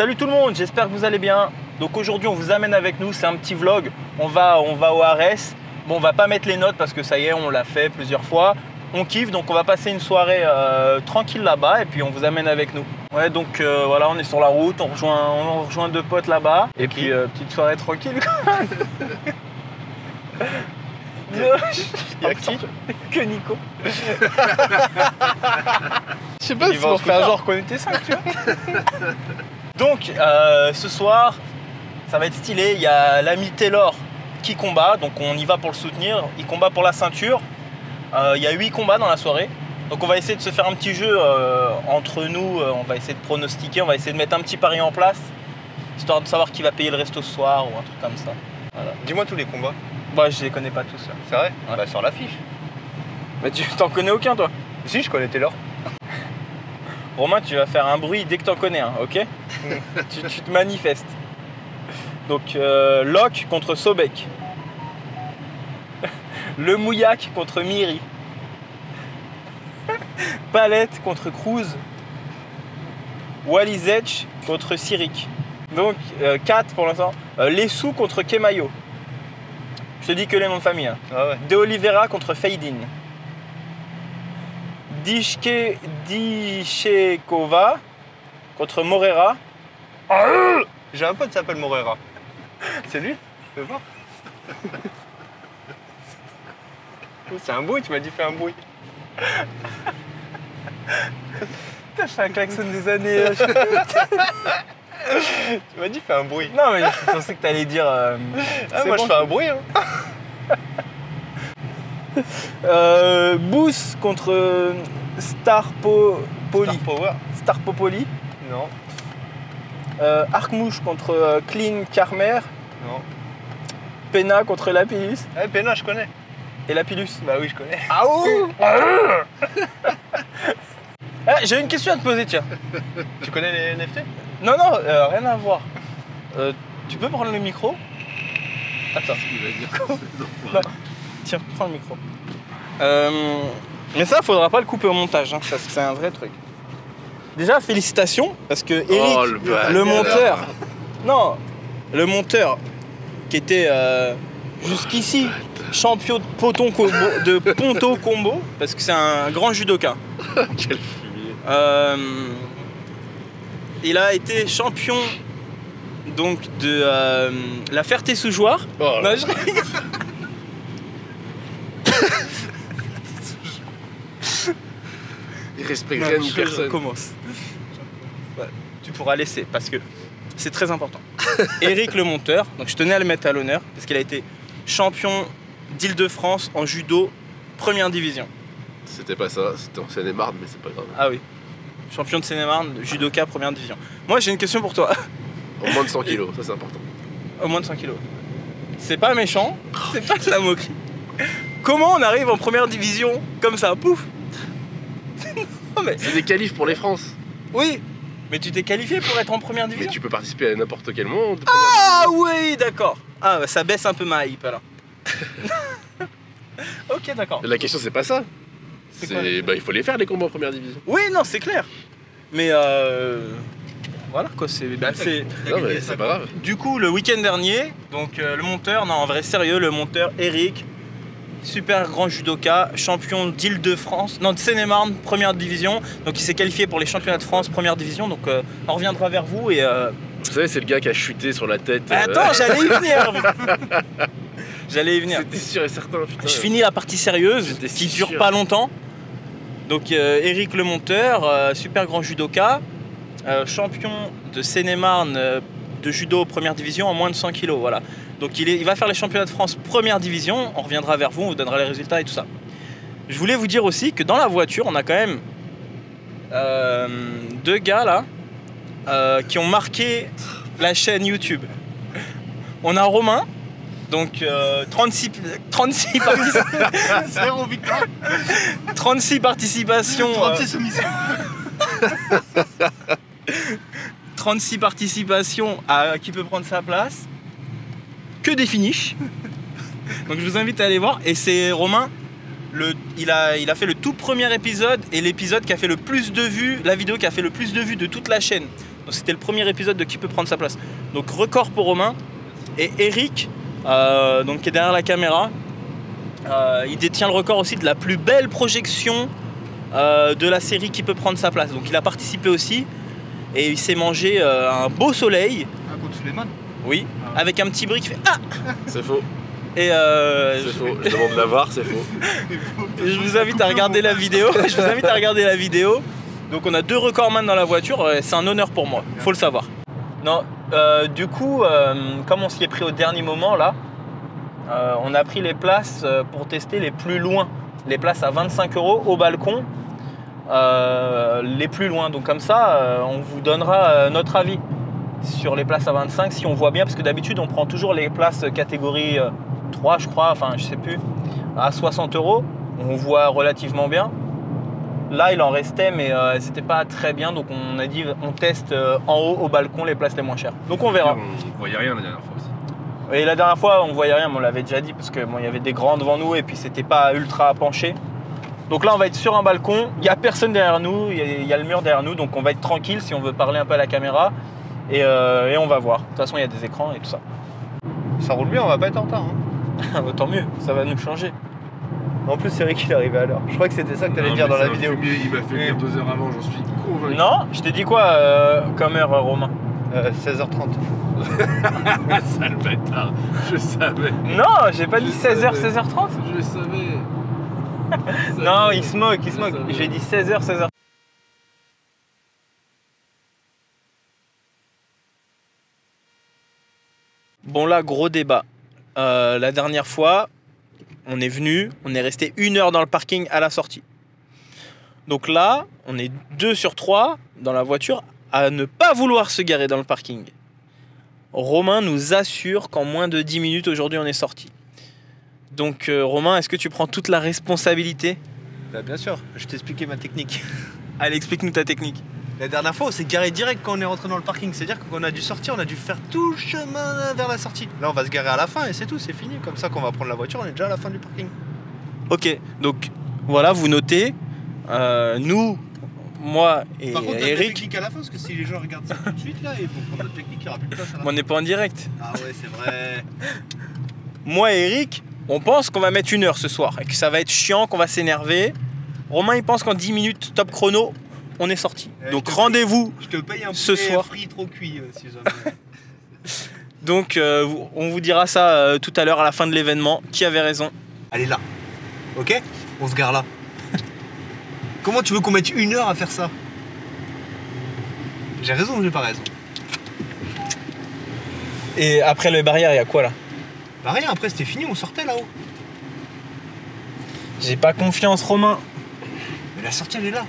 Salut tout le monde, j'espère que vous allez bien. Donc aujourd'hui on vous amène avec nous, c'est un petit vlog. On va au Arès. Bon, on va pas mettre les notes parce que ça y est, on l'a fait plusieurs fois. On kiffe, donc on va passer une soirée tranquille là-bas et puis on vous amène avec nous. Ouais, donc voilà, on est sur la route, on rejoint deux potes là-bas. Et puis petite soirée tranquille quoi. Il y a qui? Que Nico. Je sais pas si on fait un genre qu'on était 5, tu vois. Donc ce soir, ça va être stylé. Il y a l'ami Taylor qui combat, donc on y va pour le soutenir. Il combat pour la ceinture. Il y a 8 combats dans la soirée. Donc on va essayer de se faire un petit jeu entre nous. On va essayer de pronostiquer, on va essayer de mettre un petit pari en place, histoire de savoir qui va payer le resto ce soir ou un truc comme ça. Voilà. Dis-moi tous les combats. Bah, je les connais pas tous. C'est vrai? Ouais. Bah sur l'affiche. Mais tu t'en connais aucun toi? Si, je connais Taylor. Romain, tu vas faire un bruit dès que t'en connais un, ok? tu te manifestes. Donc Locke contre Sobek. Le Mouillac contre Miri. Palette contre Cruz. Walizech contre Cyric. Donc 4 pour l'instant. Lessou contre Kemayo. Je te dis que les noms de famille. Hein. Ah ouais. De Oliveira contre Feydin. Dishekova contre Morera. J'ai un pote qui s'appelle Morera. C'est lui? Tu veux voir? C'est un bruit, tu m'as dit fais un bruit. Putain, je fais un klaxon des années. Tu m'as dit fais un bruit. Non mais je pensais que t'allais dire... moi bon, je fais un bruit. Hein. Boost contre Starpopoli. Starpopoli. Non. Arkmouche contre Clean Carmer. Non. Pena contre Lapillus. Eh, Pena, je connais. Et Lapillus. Bah oui, je connais. Ah ouh. J'ai une question à te poser, tiens. Tu connais les NFT? Non, rien à voir. Tu peux prendre le micro? Attends. Non. Tiens, prends le micro. Mais ça, faudra pas le couper au montage, hein, parce que c'est un vrai truc. Déjà, félicitations, parce que Eric, le monteur... Non, le monteur, qui était jusqu'ici champion de Ponto Combo, parce que c'est un grand judoka. Quel fumier. Il a été champion donc de la Ferté-sous-Jouarre. Oh non, je rigole. Il respecte rien ni personne. Commence. Ouais, tu pourras laisser parce que c'est très important. Eric le monteur, donc je tenais à le mettre à l'honneur parce qu'il a été champion d'Île-de-France en judo première division. C'était pas ça, c'était en Seine-et-Marne, mais c'est pas grave. Ah oui, champion de Seine-et-Marne, judoka première division. Moi j'ai une question pour toi. Au moins de 100 kilos, ça c'est important. Au moins de 100 kilos. C'est pas méchant, c'est pas de la moquerie. Comment on arrive en première division comme ça, pouf? Non, mais... C'est des qualifs pour les France. Oui, mais tu t'es qualifié pour être en première division. Mais tu peux participer à n'importe quel monde. Ah oui, d'accord. Ah, bah, ça baisse un peu ma hype alors. Ok, d'accord. La question c'est pas ça. C'est bah il faut les faire les combats en première division. Oui, non, c'est clair. Mais voilà quoi, c'est... Bah, non mais c'est pas grave. Du coup, le week-end dernier, donc le monteur, non en vrai sérieux, le monteur Eric, super grand judoka, champion d'Île-de-France, non de Seine-et-Marne, première division. Donc il s'est qualifié pour les championnats de France, première division. Donc on reviendra vers vous et... Vous savez, c'est le gars qui a chuté sur la tête. Attends, j'allais y venir. J'allais y venir. C'était sûr et certain, putain. Je finis la partie sérieuse, qui dure pas longtemps. Donc Eric le monteur, super grand judoka, champion de Seine-et-Marne de judo première division en moins de 100 kg. Voilà. Donc il va faire les championnats de France première division. On reviendra vers vous, on vous donnera les résultats et tout ça. Je voulais vous dire aussi que dans la voiture, on a quand même deux gars là qui ont marqué la chaîne YouTube. On a Romain. Donc 36 Zéro victoire. 36 participations. 36 soumissions. 36 participations à qui peut prendre sa place. Que des finishes. Donc je vous invite à aller voir. Et c'est Romain, il a fait le tout premier épisode et l'épisode qui a fait le plus de vues, la vidéo qui a fait le plus de vues de toute la chaîne. C'était le premier épisode de Qui peut prendre sa place. Donc record pour Romain. Et Eric, donc, qui est derrière la caméra, il détient le record aussi de la plus belle projection de la série Qui peut prendre sa place. Donc il a participé aussi et il s'est mangé un beau soleil. Contre Suleiman. Oui, avec un petit bruit qui fait « Ah !» C'est faux. Et c'est faux, je demande de la voir, c'est faux. Je vous invite à regarder la vidéo. Donc on a 2 recordman dans la voiture, c'est un honneur pour moi, faut le savoir. Non, du coup, comme on s'y est pris au dernier moment là, on a pris les places pour tester les plus loin. Les places à 25 € au balcon, les plus loin. Donc comme ça, on vous donnera notre avis sur les places à 25 si on voit bien, parce que d'habitude on prend toujours les places catégorie 3 je crois, enfin je sais plus, à 60 €, on voit relativement bien. Là il en restait mais c'était pas très bien, donc on a dit on teste en haut au balcon les places les moins chères. Donc on verra. On voyait rien la dernière fois aussi. Et la dernière fois on voyait rien, mais on l'avait déjà dit parce que bon, il y avait des grands devant nous et puis c'était pas ultra penché. Donc là on va être sur un balcon, il n'y a personne derrière nous, il y a le mur derrière nous, donc on va être tranquille si on veut parler un peu à la caméra. Et on va voir. De toute façon, il y a des écrans et tout ça. Ça roule bien, on va pas être en retard. Hein. Tant mieux, ça va nous changer. En plus, c'est vrai qu'il est arrivé à l'heure. Je crois que c'était ça que t'allais dire dans la vidéo. Il m'a fait venir 2 heures avant, j'en suis convaincu. Non, je t'ai dit quoi comme heure, Romain 16h30. Sale bâtard, je savais. Non, j'ai pas dit 16h, 16h30. Je savais. Non, il se moque. J'ai dit 16h, 16h30. Bon là, gros débat. La dernière fois, on est venu, on est resté 1 heure dans le parking à la sortie. Donc là, on est 2 sur 3 dans la voiture à ne pas vouloir se garer dans le parking. Romain nous assure qu'en moins de 10 minutes, aujourd'hui, on est sorti. Donc Romain, est-ce que tu prends toute la responsabilité? Bah, bien sûr, je t'ai expliqué ma technique. Allez, explique-nous ta technique. La dernière fois, on s'est garé direct quand on est rentré dans le parking. C'est-à-dire qu'on a dû sortir, on a dû faire tout le chemin vers la sortie. Là, on va se garer à la fin et c'est tout, c'est fini. Comme ça, quand on va prendre la voiture, on est déjà à la fin du parking. Ok, donc voilà, vous notez. Nous, moi et Par contre, Eric. la technique à la fin, parce que si les gens regardent ça tout de suite, là, ils vont prendre notre technique, il n'y aura plus de place à la fin. On n'est pas en direct. Ah ouais, c'est vrai. Moi et Eric, on pense qu'on va mettre 1 heure ce soir et que ça va être chiant, qu'on va s'énerver. Romain, il pense qu'en 10 minutes, top chrono, on est sorti. Donc rendez-vous je te paye un ce soir. Frit trop cuit si jamais. Donc on vous dira ça tout à l'heure à la fin de l'événement. Qui avait raison? Allez là, ok? On se gare là. Comment tu veux qu'on mette 1 heure à faire ça? J'ai raison ou j'ai pas raison? Et après les barrières, il y a quoi là? Bah rien, après c'était fini, on sortait là-haut. J'ai pas confiance, Romain. Mais la sortie elle est là.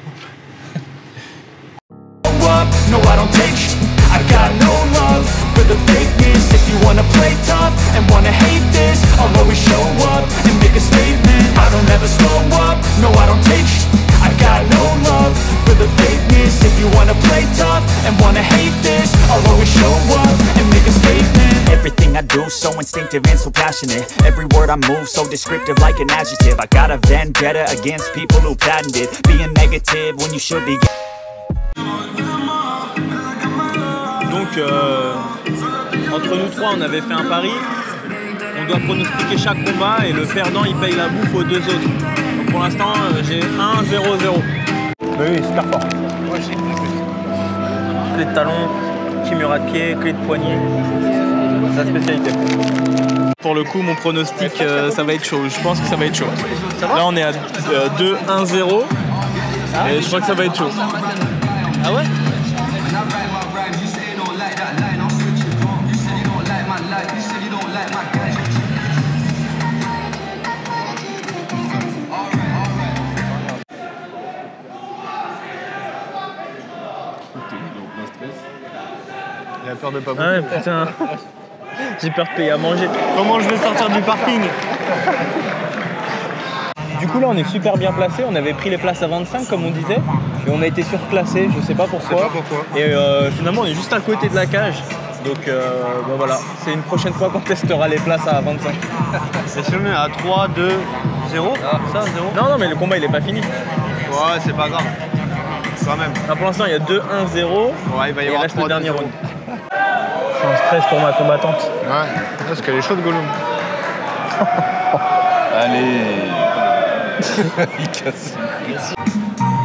No, I don't take sh**. I got no love for the fakeness. If you wanna play tough and wanna hate this, I'll always show up and make a statement. I don't ever slow up, no, I don't take sh**. I got no love for the fakeness. If you wanna play tough and wanna hate this, I'll always show up and make a statement. Everything I do so instinctive and so passionate. Every word I move so descriptive like an adjective. I got a vendetta against people who patented being negative when you should be. Donc, entre nous trois, on avait fait un pari. On doit pronostiquer chaque combat et le perdant, il paye la bouffe aux 2 autres. Donc pour l'instant, j'ai 1-0-0. Oui, super fort. Clé de talon, kimura de pied, clé de poignet. C'est sa spécialité. Pour le coup, mon pronostic, ça va être chaud. Je pense que ça va être chaud. Là, on est à 2-1-0. Et je crois que ça va être chaud. Ah ouais? Il a peur de pas bouffer. Ouais, putain. J'ai peur de payer à manger. Comment je vais sortir du parking? Du coup là on est super bien placé, on avait pris les places à 25 comme on disait et on a été surclassé, je sais pas pourquoi. Et finalement on est juste à côté de la cage. Donc bon voilà, c'est une prochaine fois qu'on testera les places à 25. Et si on est à 3, 2, 0 ça, 0 Non mais le combat il est pas fini. Ouais, c'est pas grave. quand même. Là, pour l'instant, il y a 2-1-0. Ouais, il va y Et il avoir reste le 3-2-0. dernier round. Je suis en stress pour ma combattante. Ouais, parce qu'elle est chaude, Gollum. Allez. Il casse.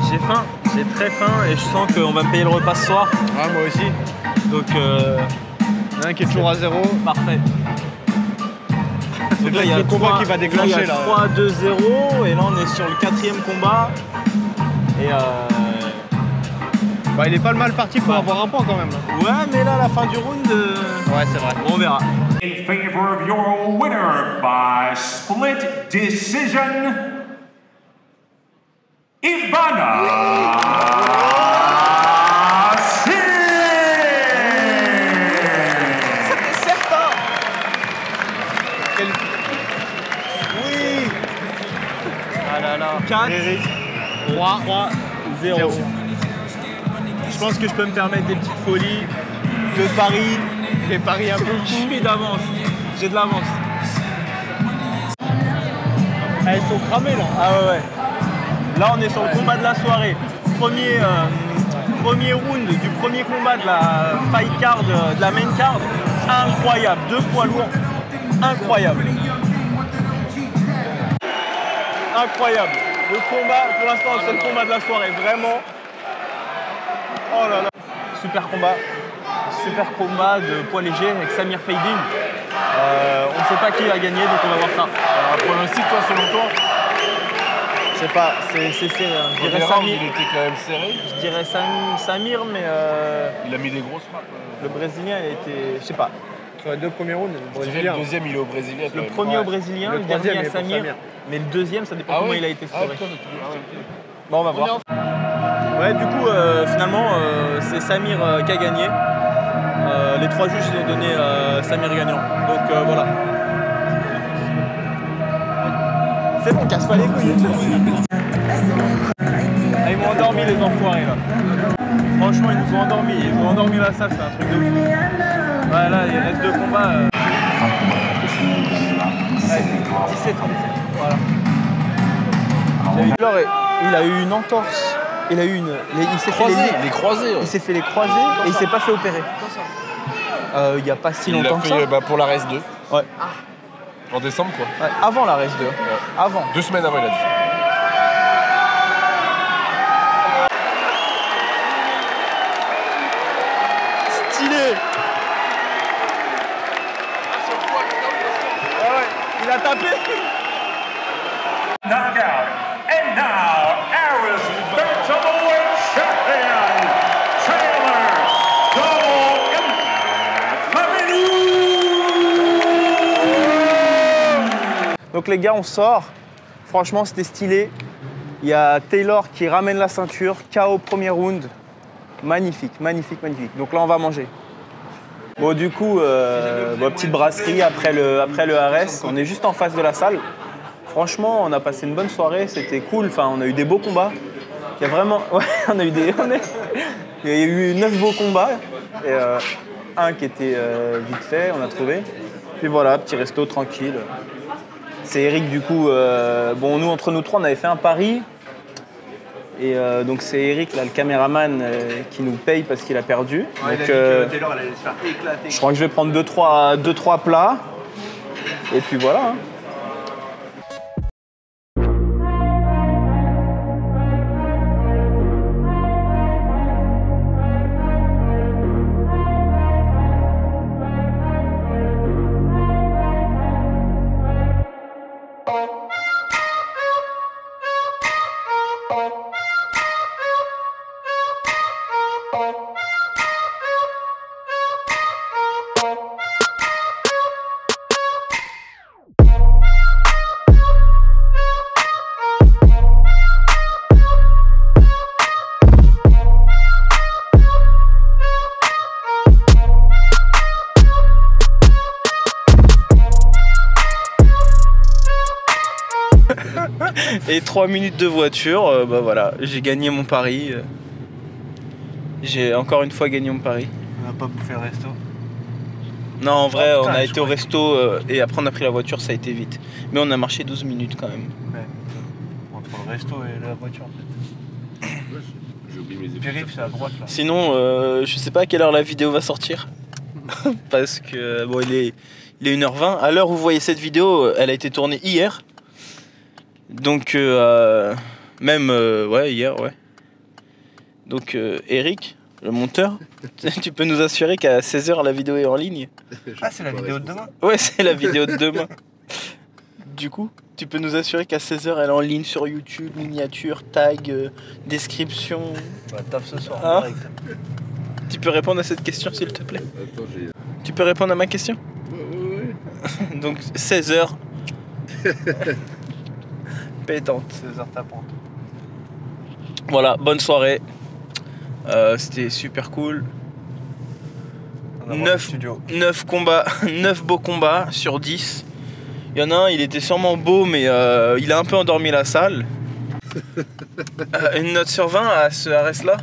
J'ai faim, j'ai très faim et je sens qu'on va me payer le repas ce soir. Ouais, moi aussi. Donc, Il y en a un qui est toujours à 0. parfait. C'est Donc là, il y a le combat qui va déclencher là. 3-2-0 et là, on est sur le 4e combat. Et Bah, il est pas le mal parti pour avoir un point quand même. Là. ouais, mais là, à la fin du round, Ouais, c'est vrai. on verra. In favor of your winner by split decision, Ivana Oui. Ah là là. 4, Eric. 3, 0. 0. Je pense que je peux me permettre des petites folies de paris. Les paris un peu Je suis d'avance. J'ai de l'avance. Elles sont cramées là. Ah ouais, ouais. Là, on est sur le combat de la soirée. Premier round du premier combat de la fight card, de la main card. Incroyable. 2 poids lourds. Incroyable. Incroyable. Le combat, pour l'instant, c'est le combat de la soirée. Vraiment. Oh là là. Super combat. Super combat de poids léger avec Samir Feydin. On ne sait pas qui va gagner, donc on va voir ça. Pronostic, toi, selon toi? Je sais pas, c'est serré. Hein. Je dirais Samir. Il était quand même serré. Je dirais Samir, mais Il a mis des grosses frappes. le Brésilien, il était. Je sais pas. Sur les 2 premiers rounds, le Je dirais Brésilien. le deuxième, il est au Brésilien. Le quand même. premier au Brésilien, Le le dernier troisième, à il est pour Samir. Samir. Mais le deuxième, ça dépend Ah comment oui. il a été Ah, scoré. putain, ok. Bon, on va voir. Ouais, du coup, finalement, c'est Samir qui a gagné. Les 3 juges, ils ont donné Samir gagnant. Donc voilà. C'est bon, casse pas les couilles. Ah, ils m'ont endormi les enfoirés là. Franchement, ils nous ont endormis. Ils nous ont endormi la salle, c'est un truc de fou. Ouais, là, il reste 2 combats. Ouais, 17 ans. Voilà. Alors, il a eu une entorse. Il a eu une. Il s'est fait Les croisés. il s'est fait les croisés et il s'est pas fait opérer. Il n'y a pas si Il longtemps l'a que ça. fait pour la RS 2. Ouais. En décembre, quoi. Ouais, avant la RS 2. Avant. 2 semaines avant, il a dit. Stylé. Ah ouais, il a tapé. knockout. And now, Aris Bantamweight champion, Taylor Double Impact Fabulous. Donc les gars, on sort. Franchement, c'était stylé. Il y a Taylor qui ramène la ceinture, KO premier round. Magnifique, magnifique, magnifique. Donc là, on va manger. Bon, du coup, petite brasserie après le RS. On est juste en face de la salle. Franchement, on a passé une bonne soirée. C'était cool. Enfin, on a eu des beaux combats. Il y a vraiment... Ouais, on a eu des... Il y a eu 9 beaux combats. Et un qui était vite fait, on a trouvé. Puis voilà, petit resto tranquille. C'est Eric, du coup... bon, nous, entre nous trois, on avait fait un pari. Et donc c'est Eric, là, le caméraman, qui nous paye parce qu'il a perdu. Ouais, donc, il a dit que Taylor, elle allait se faire éclater. je crois que je vais prendre 2-3 plats. Et puis voilà. Hein. Et 3 minutes de voiture, bah voilà, j'ai gagné mon pari. J'ai encore une fois gagné mon pari. On n'a pas bouffé le resto. Non, en vrai, Oh, putain, on a je été au croyais- resto et après on a pris la voiture, ça a été vite. Mais on a marché 12 minutes quand même. Ouais. Entre le resto et la voiture, en fait. Je Périph', c'est à droite là. Sinon, je sais pas à quelle heure la vidéo va sortir. Parce que bon, il est 1h20. À l'heure où vous voyez cette vidéo, elle a été tournée hier. Donc, même, ouais, hier, ouais. Donc, Eric, le monteur, tu peux nous assurer qu'à 16h, la vidéo est en ligne? Ah, c'est la vidéo de demain? Ouais, c'est la vidéo de demain. Du coup, tu peux nous assurer qu'à 16h, elle est en ligne sur YouTube, miniature, tag, description. Bah, taf ce soir, Hein direct. Tu peux répondre à cette question, s'il te plaît? Attends, j'ai. Tu peux répondre à ma question? Ouais. Donc 16h. Pétante. 16h tapante. Voilà, bonne soirée. C'était super cool. 9 combats, 9 beaux combats sur 10. Il y en a un, il était sûrement beau, mais il a un peu endormi la salle. Une note sur 20 à ce RS-là?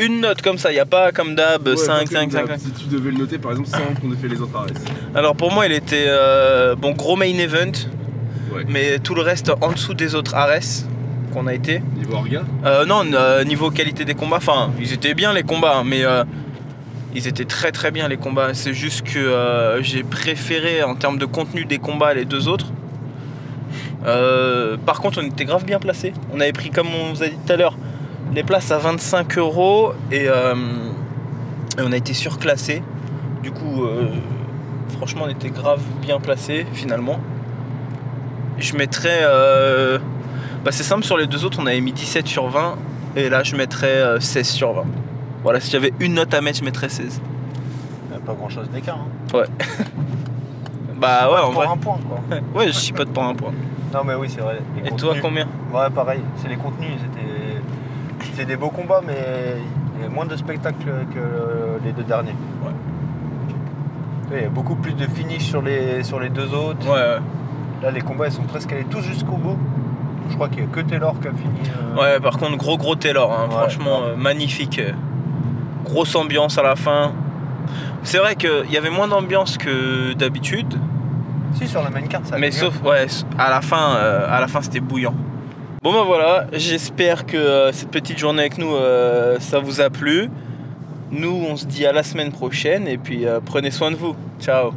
Une note comme ça, il n'y a pas comme d'hab 5, 5, 5, 5. Si tu devais le noter par exemple sans qu'on ait fait les autres arrêts. Alors pour moi, il était bon, gros main event, Ouais. mais tout le reste en dessous des autres RS qu'on a été. Niveau orga? Non, niveau qualité des combats, enfin, ils étaient bien les combats, mais ils étaient très très bien les combats. C'est juste que j'ai préféré en termes de contenu des combats les deux autres. Par contre, on était grave bien placés. On avait pris, comme on vous a dit tout à l'heure, les places à 25 € et on a été surclassés. Du coup, franchement, on était grave bien placés finalement. Je mettrais. Bah, c'est simple, sur les deux autres, on avait mis 17 sur 20 et là, je mettrais 16 sur 20. Voilà, si j'avais une note à mettre, je mettrais 16. Il n'y a pas grand chose d'écart. Hein. Ouais. Bah ouais, en pour vrai. un point quoi. Ouais, je chipote pour un point. Non mais oui, c'est vrai. Les Et contenus. toi, combien? Ouais, pareil. C'est les contenus. C'était des beaux combats, mais il y a moins de spectacles que les deux derniers. Ouais. Il y a beaucoup plus de finish sur les deux autres. Ouais. Là, les combats, ils sont presque allés tous jusqu'au bout. Je crois qu'il n'y a que Taylor qui a fini. Ouais, par contre, gros Taylor, hein. Ouais, Franchement, ouais. magnifique. Grosse ambiance à la fin. C'est vrai qu'il y avait moins d'ambiance que d'habitude, Si, sur la main carte, ça. mais sauf, ouais, à la fin c'était bouillant. Bon bah voilà, j'espère que cette petite journée avec nous, ça vous a plu. Nous, on se dit à la semaine prochaine et puis prenez soin de vous. Ciao.